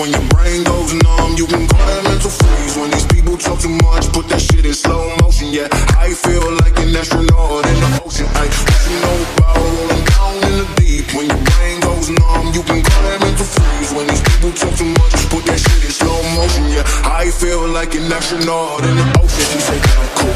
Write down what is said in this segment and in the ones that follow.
when your brain goes numb. You can call that mental freeze. When these people talk too much, put that shit in slow motion. Yeah, I feel like an astronaut in the ocean. Ay, what you know about rolling down in the deep? When your brain goes numb, you can call that mental freeze. When these people talk too much, put that shit in slow motion. Yeah, I feel like an astronaut in the ocean. She say that I'm cool.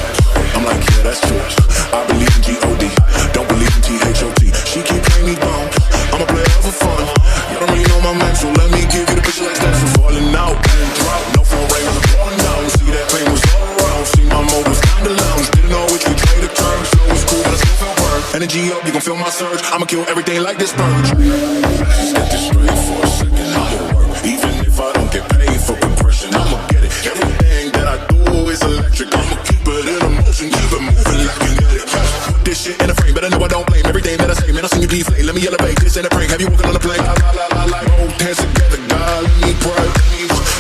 I'm like, yeah, that's true. I believe in G-O-D, don't believe in T-H-O-T. She keep playing me dumb, I'm a player for fun. You don't really know my man, so let me give you the picture like that. For falling out and drought, no phone ring was falling down. See that pain was all around, see my motives kinda lounge. Didn't know which way trade a turn, flow was cool, but I still felt burn. Energy up, you gon' feel my surge, I'ma kill everything like this purge. Just get this straight for a second, I'ma work. Even if I don't get paid for compression, I'ma get it. Everything that I do is electric, I'ma keep it in motion, keep it moving like kinetic. Put this shit in a frame, but I know I don't blame everything that I say. Man, I seen you deflate, let me elevate. This ain't a prank, have you walking on a plane? Like both hands together, God, we need pride.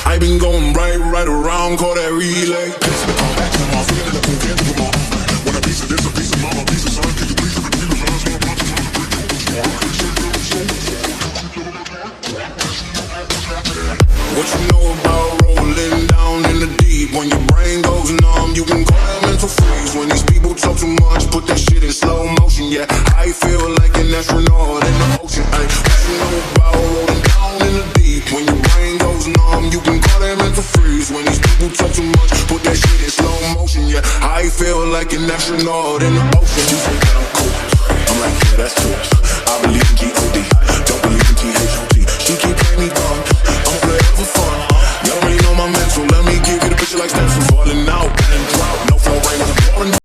I been going right around, call that relay. When a piece of this, a piece of mama, a piece of son, get the piece of the piece of what you know about rolling down in the deep? When your brain goes numb, you can call that mental freeze. When these people talk too much, put that shit in slow motion. Yeah, I feel like an astronaut in the ocean. Ay, what you know about rolling down in the deep? When your brain goes numb, you can call that mental freeze. When these people talk too much, put that shit in slow motion. Yeah, I feel like an astronaut in the ocean. You say that I'm cool, I'm like, yeah, that's true. I believe in G-O-D, don't believe in T-H-O-T. She keep playing me dumb, I'm a player for fun. You don't really know my man, so let me give you the picture like steps. For falling out and drought.